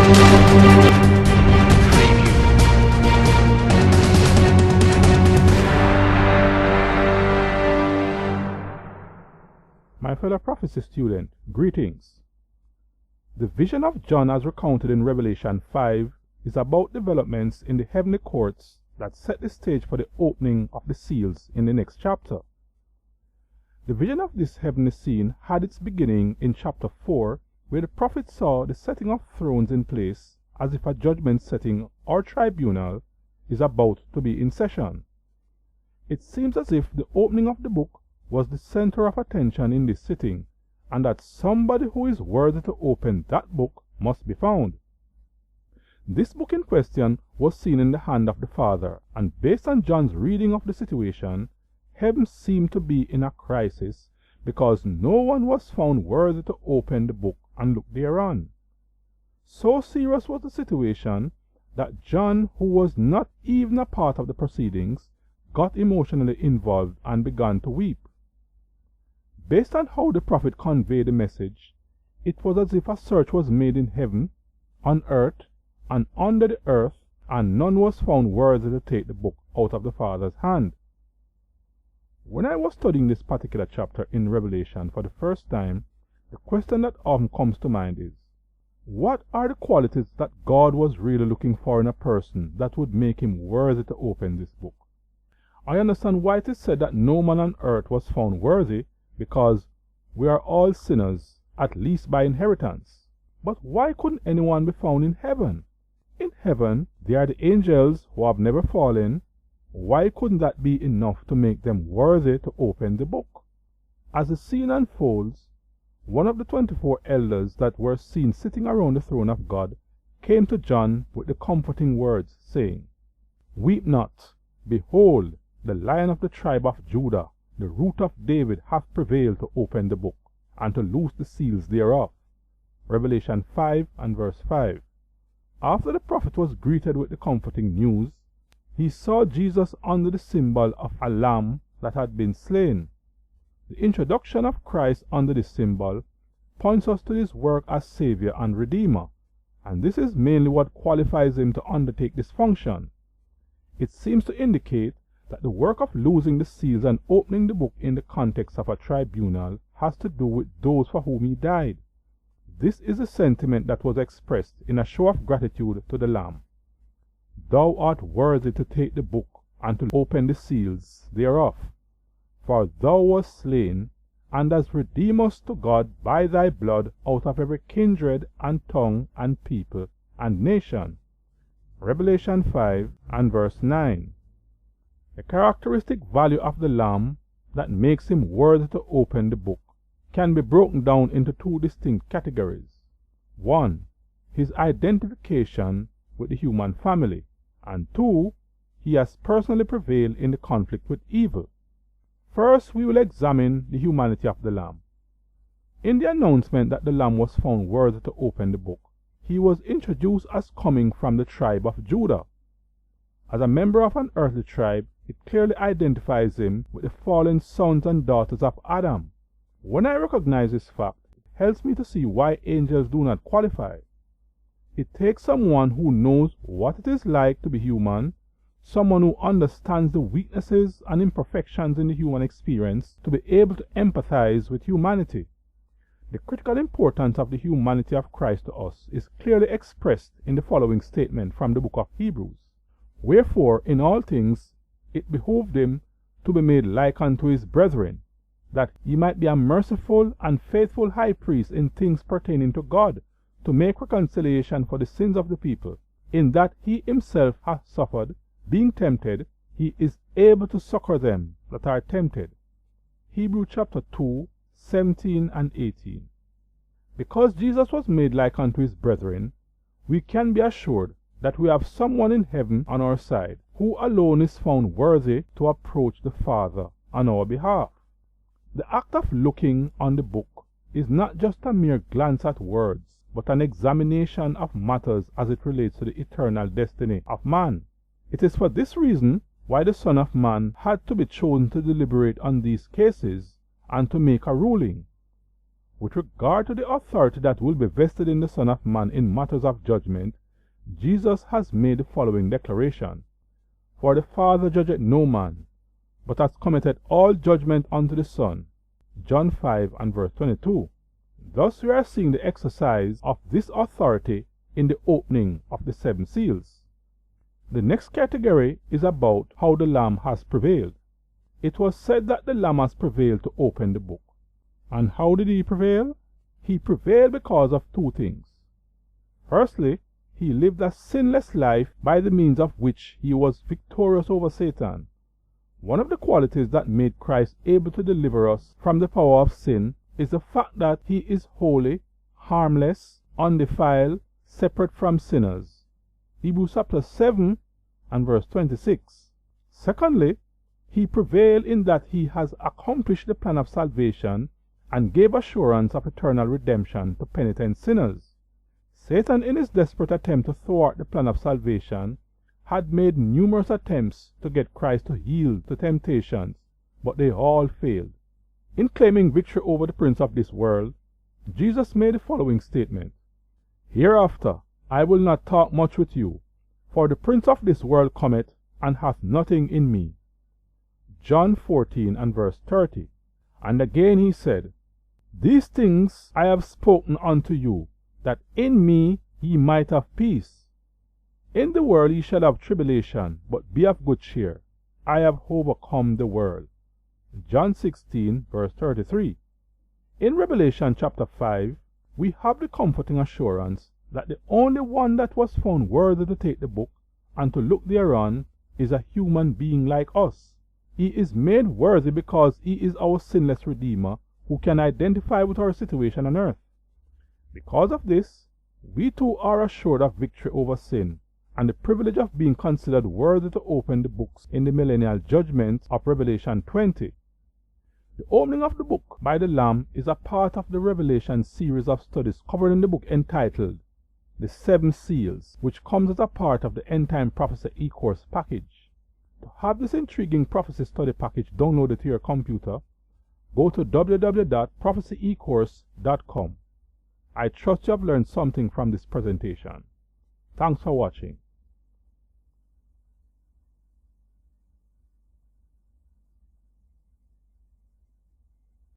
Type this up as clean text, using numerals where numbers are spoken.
My fellow prophecy student, greetings. The vision of John as recounted in Revelation 5 is about developments in the heavenly courts that set the stage for the opening of the seals in the next chapter. The vision of this heavenly scene had its beginning in chapter 4, where the prophet saw the setting of thrones in place as if a judgment setting or tribunal is about to be in session. It seems as if the opening of the book was the center of attention in this sitting, and that somebody who is worthy to open that book must be found. This book in question was seen in the hand of the Father, and based on John's reading of the situation, heaven seemed to be in a crisis because no one was found worthy to open the book and look thereon. So serious was the situation that John, who was not even a part of the proceedings, got emotionally involved and began to weep. Based on how the prophet conveyed the message, it was as if a search was made in heaven, on earth, and under the earth, and none was found worthy to take the book out of the Father's hand. When I was studying this particular chapter in Revelation for the first time, the question that often comes to mind is, what are the qualities that God was really looking for in a person that would make him worthy to open this book? I understand why it is said that no man on earth was found worthy, because we are all sinners, at least by inheritance. But why couldn't anyone be found in heaven? In heaven, there are the angels who have never fallen. Why couldn't that be enough to make them worthy to open the book? As the scene unfolds, one of the 24 elders that were seen sitting around the throne of God came to John with the comforting words, saying, "Weep not, behold, the Lion of the tribe of Judah, the root of David, hath prevailed to open the book, and to loose the seals thereof." Revelation 5 and verse 5. After the prophet was greeted with the comforting news, he saw Jesus under the symbol of a lamb that had been slain. The introduction of Christ under this symbol points us to his work as Savior and Redeemer, and this is mainly what qualifies him to undertake this function. It seems to indicate that the work of loosing the seals and opening the book in the context of a tribunal has to do with those for whom he died. This is a sentiment that was expressed in a show of gratitude to the Lamb. "Thou art worthy to take the book and to open the seals thereof, for thou wast slain, and hast redeemed us to God by thy blood out of every kindred and tongue and people and nation." Revelation 5 and verse 9. The characteristic value of the Lamb that makes him worthy to open the book can be broken down into two distinct categories. 1. His identification with the human family, and 2. He has personally prevailed in the conflict with evil. First, we will examine the humanity of the Lamb. In the announcement that the Lamb was found worthy to open the book, he was introduced as coming from the tribe of Judah. As a member of an earthly tribe, it clearly identifies him with the fallen sons and daughters of Adam. When I recognize this fact, it helps me to see why angels do not qualify. It takes someone who knows what it is like to be human, someone who understands the weaknesses and imperfections in the human experience, to be able to empathize with humanity. The critical importance of the humanity of Christ to us is clearly expressed in the following statement from the book of Hebrews. "Wherefore, in all things, it behooved him to be made like unto his brethren, that he might be a merciful and faithful high priest in things pertaining to God, to make reconciliation for the sins of the people. In that he himself hath suffered, being tempted, he is able to succor them that are tempted." Hebrews chapter 2, 17 and 18. Because Jesus was made like unto his brethren, we can be assured that we have someone in heaven on our side, who alone is found worthy to approach the Father on our behalf. The act of looking on the book is not just a mere glance at words, but an examination of matters as it relates to the eternal destiny of man. It is for this reason why the Son of Man had to be chosen to deliberate on these cases and to make a ruling. With regard to the authority that will be vested in the Son of Man in matters of judgment, Jesus has made the following declaration: For the Father judgeth no man, but hath committed all judgment unto the Son. John 5 and verse 22. Thus we are seeing the exercise of this authority in the opening of the 7 seals. The next category is about how the Lamb has prevailed. It was said that the Lamb has prevailed to open the book. And how did he prevail? He prevailed because of 2 things. Firstly, he lived a sinless life by the means of which he was victorious over Satan. One of the qualities that made Christ able to deliver us from the power of sin is the fact that he is holy, harmless, undefiled, separate from sinners. Hebrews chapter 7 and verse 26. Secondly, he prevailed in that he has accomplished the plan of salvation and gave assurance of eternal redemption to penitent sinners. Satan, in his desperate attempt to thwart the plan of salvation, had made numerous attempts to get Christ to yield to temptations, but they all failed. In claiming victory over the prince of this world, Jesus made the following statement: Hereafter I will not talk much with you, for the prince of this world cometh, and hath nothing in me. John 14 and verse 30. And again he said, These things I have spoken unto you, that in me ye might have peace. In the world ye shall have tribulation, but be of good cheer. I have overcome the world. John 16 verse 33. In Revelation chapter 5, we have the comforting assurance that the only one that was found worthy to take the book and to look thereon is a human being like us. He is made worthy because he is our sinless Redeemer who can identify with our situation on earth. Because of this, we too are assured of victory over sin and the privilege of being considered worthy to open the books in the millennial judgment of Revelation 20. The opening of the book by the Lamb is a part of the Revelation series of studies covered in the book entitled The 7 Seals, which comes as a part of the End Time Prophecy e-course package. To have this intriguing prophecy study package downloaded to your computer, go to www.prophecyecourse.com. I trust you have learned something from this presentation. Thanks for watching.